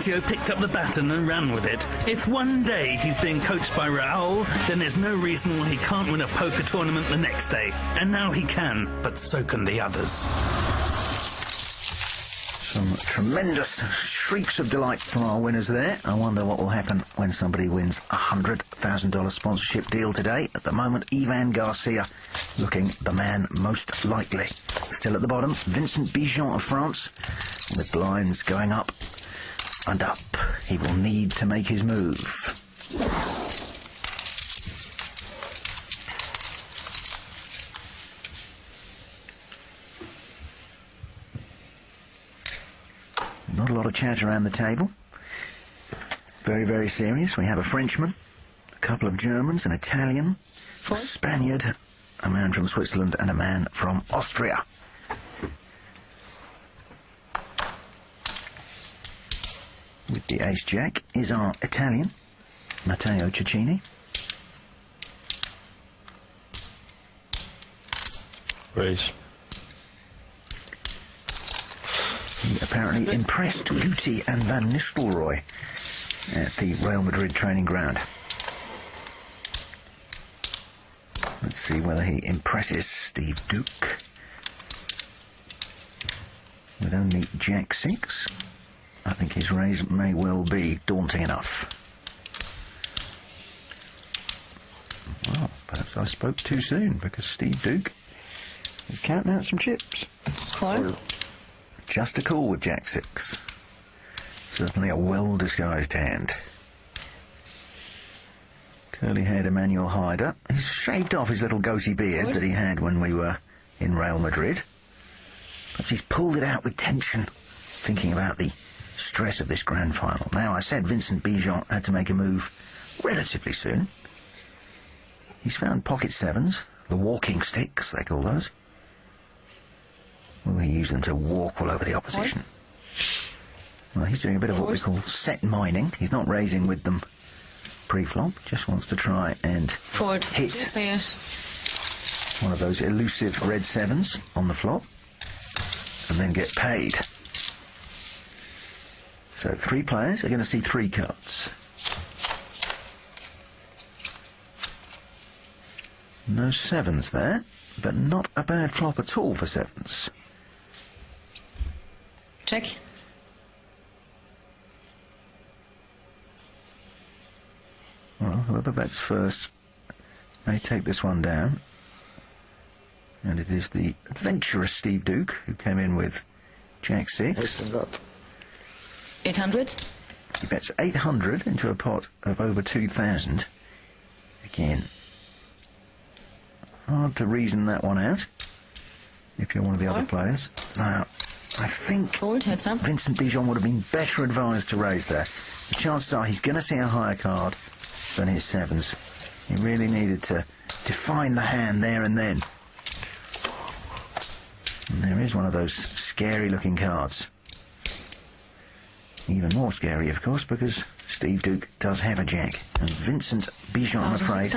Episodio picked up the baton and ran with it. If one day he's being coached by Raoul, then there's no reason why he can't win a poker tournament the next day. And now he can, but so can the others. Some tremendous shrieks of delight from our winners there. I wonder what will happen when somebody wins a $100,000 sponsorship deal today. At the moment, Ivan Garcia looking the man most likely. Still at the bottom, Vincent Bijon of France, with blinds going up and up. He will need to make his move. Not a lot of chat around the table. Very, very serious. We have a Frenchman, a couple of Germans, an Italian, a Spaniard, a man from Switzerland, and a man from Austria. With the ace-jack is our Italian, Matteo Cecchini. Raise. He apparently impressed Guti and Van Nistelrooy at the Real Madrid training ground. Let's see whether he impresses Steve Duke. With only Jack-6, I think his raise may well be daunting enough. Well, perhaps I spoke too soon, because Steve Duke is counting out some chips. Call. Just a call with Jack-6. Certainly a well-disguised hand. Curly-haired Emmanuel Haider. He's shaved off his little goatee beard that he had when we were in Real Madrid. Perhaps he's pulled it out with tension, thinking about the stress of this grand final. Now, I said Vincent Bijon had to make a move relatively soon. He's found pocket sevens, the walking sticks, they call those. Will he use them to walk all over the opposition? Well, he's doing a bit of what we call set mining. He's not raising with them pre-flop, just wants to try and hit one of those elusive red sevens on the flop and then get paid. So 3 players are going to see 3 cards. No sevens there, but not a bad flop at all for sevens. Check. Well, whoever bets first may take this one down. And it is the adventurous Steve Duke who came in with Jack-6. 800. He bets 800 into a pot of over 2,000. Again, hard to reason that one out if you're one of the other players. Now, I think Vincent Bijon would have been better advised to raise there. The chances are he's going to see a higher card than his sevens. He really needed to define the hand there and then. And there is one of those scary-looking cards. Even more scary, of course, because Steve Duke does have a jack. And Vincent Bijon, I'm afraid,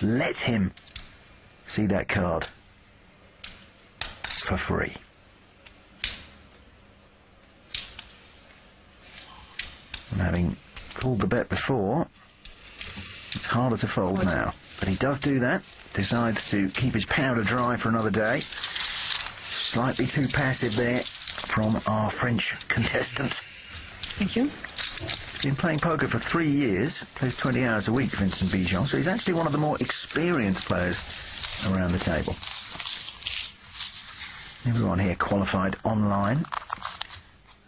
let him see that card for free. And having called the bet before, it's harder to fold now. But he does do that, decides to keep his powder dry for another day. Slightly too passive there from our French contestant. Thank you. He's been playing poker for 3 years, plays 20 hours a week, Vincent Bijon, so he's actually one of the more experienced players around the table. Everyone here qualified online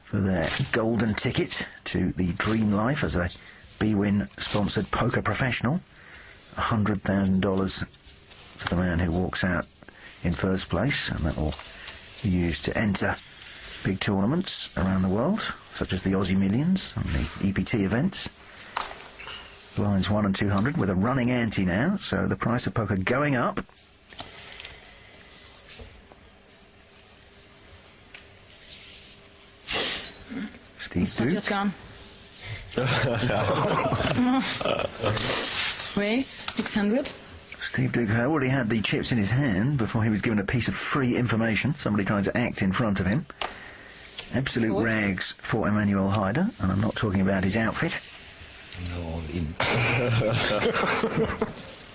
for their golden ticket to the Dream Life as a Bwin-sponsored poker professional. $100,000 to the man who walks out in first place, and that will be used to enter big tournaments around the world, such as the Aussie Millions and the EPT events. Blinds 1 and 200 with a running ante now, so the price of poker going up. Steve Duke. Raise 600. Steve Duke already had the chips in his hand before he was given a piece of free information. Somebody trying to act in front of him. Absolute Fold. rags for Emmanuel Haider, and I'm not talking about his outfit. No, all in.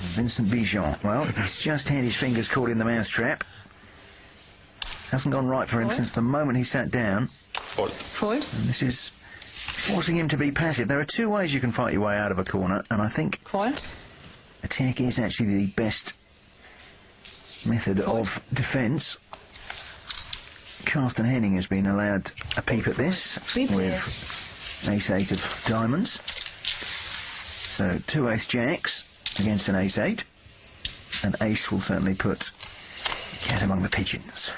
Vincent Bijon, well, he's just had his fingers caught in the mousetrap. Hasn't gone right for him Fold. since the moment he sat down. Fold. Fold. And this is forcing him to be passive. There are two ways you can fight your way out of a corner, and I think Call. attack is actually the best method of defence. Carsten Henning has been allowed a peep at this Three players. with ace-8 of diamonds. So 2 ace-jacks against an ace-8. An ace will certainly put the cat among the pigeons.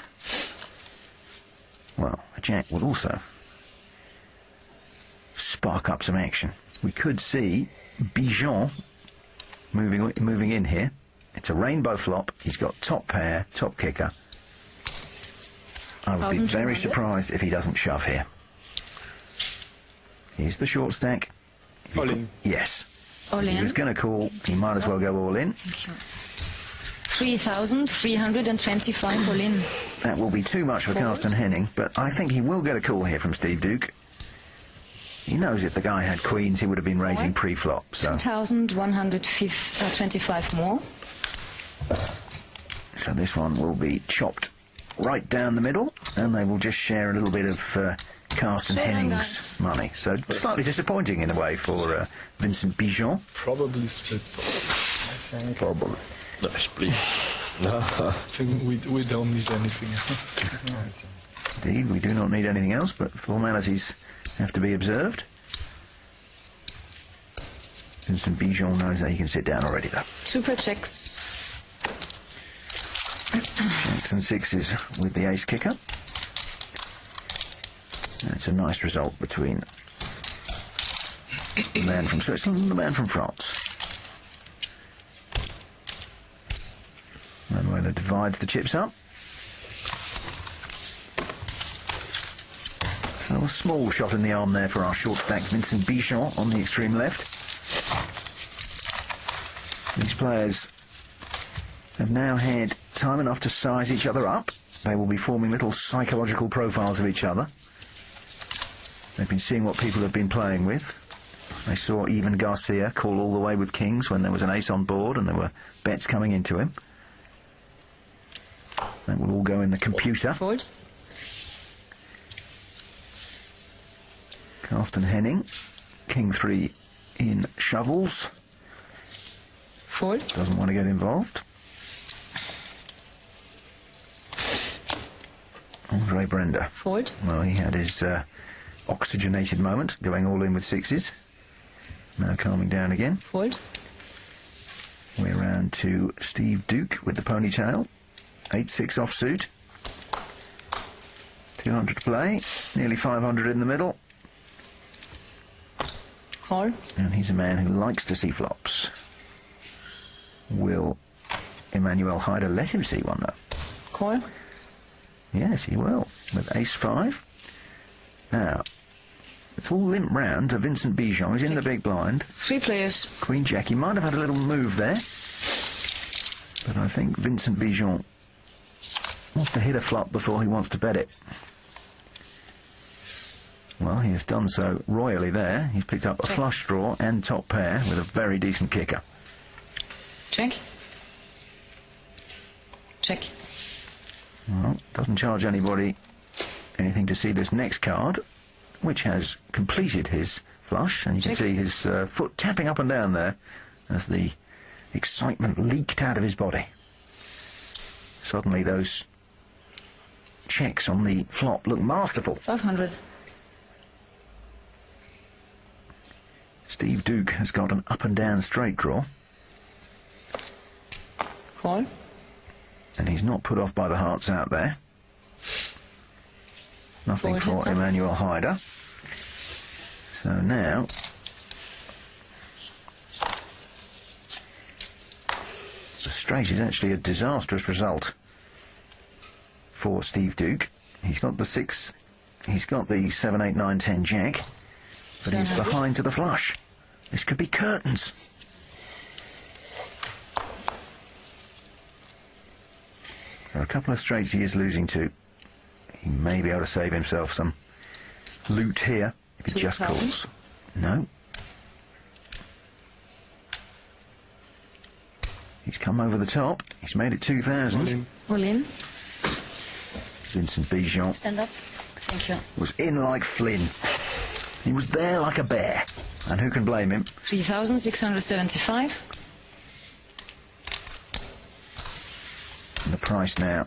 Well, a jack would also spark up some action. We could see Bijon moving in here. It's a rainbow flop. He's got top pair, top kicker. I would be very 1,200. surprised if he doesn't shove here. Here's the short stack. If he All put- in. Yes. All He in. was going to call. He might as well go all in. 3,325 all in. That will be too much for Fold. Carsten Henning, but I think he will get a call here from Steve Duke. He knows if the guy had queens, he would have been raising Fold. pre-flop. So 2,125 more. this one will be chopped right down the middle, and they will just share a little bit of Carsten Well done, Henning's guys. money. So slightly disappointing in a way for Vincent Bijon. Probably split. Probably. No, split. No. I think we don't need anything. Indeed, we do not need anything else, but formalities have to be observed. Vincent Bijon knows that he can sit down already, though. Super checks. Jacks and sixes with the ace kicker. That's a nice result between the man from Switzerland and the man from France. Manuela divides the chips up. So a small shot in the arm there for our short stack Vincent Bijon on the extreme left. These players have now had time enough to size each other up. They will be forming little psychological profiles of each other. They've been seeing what people have been playing with. They saw Ivan Garcia call all the way with kings when there was an ace on board and there were bets coming into him. That will all go in the computer. Fold. Carsten Henning, king 3 in shovels. Fold. Doesn't want to get involved. Andre Brenda. Fold. Well, he had his oxygenated moment, going all in with sixes. Now calming down again. Fold. We're round to Steve Duke with the ponytail. 8-6 offsuit. 200 to play. Nearly 500 in the middle. Call. And he's a man who likes to see flops. Will Emmanuel Haider let him see one, though? Call. Yes, he will, with ace-5. Now, it's all limp round to Vincent Bijon. He's in the big blind. 3 players. Queen-Jack, he might have had a little move there. But I think Vincent Bijon wants to hit a flop before he wants to bet it. Well, he has done so royally there. He's picked up a flush draw and top pair with a very decent kicker. Check. Check. Well, doesn't charge anybody anything to see this next card, which has completed his flush, and you can Check. see his foot tapping up and down there as the excitement leaked out of his body. Suddenly those checks on the flop look masterful. 500. Steve Duke has got an up and down straight draw, Call. and he's not put off by the hearts out there. Nothing Fold for heads up. Emmanuel Haider. So now the straight is actually a disastrous result for Steve Duke. He's got the 6, he's got the 7, 8, 9, 10 jack, but he's 700. behind to the flush. This could be curtains. There are a couple of straights he is losing to. He may be able to save himself some loot here if he just 2,000? calls. No. He's come over the top. He's made it 2,000. All in. Vincent Bijan Stand up. Thank you. was in like Flynn. He was there like a bear. And who can blame him? 3,675. And the price now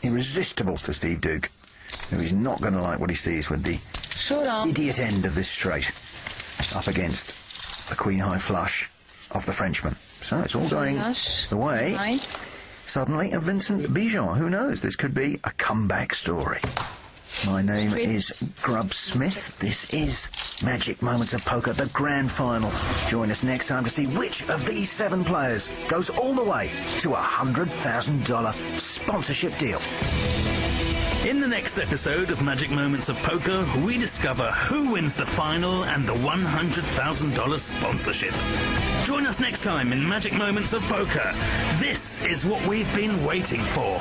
irresistible to Steve Duke, who is not going to like what he sees with the Showdown. idiot end of this straight up against the Queen High flush of the Frenchman. So it's all going the way, Nine. suddenly, of Vincent Bijan. Who knows? This could be a comeback story. My name Straight. is Grub Smith. This is Magic Moments of Poker, the grand final. Join us next time to see which of these 7 players goes all the way to a $100,000 sponsorship deal. In the next episode of Magic Moments of Poker, we discover who wins the final and the $100,000 sponsorship. Join us next time in Magic Moments of Poker. This is what we've been waiting for.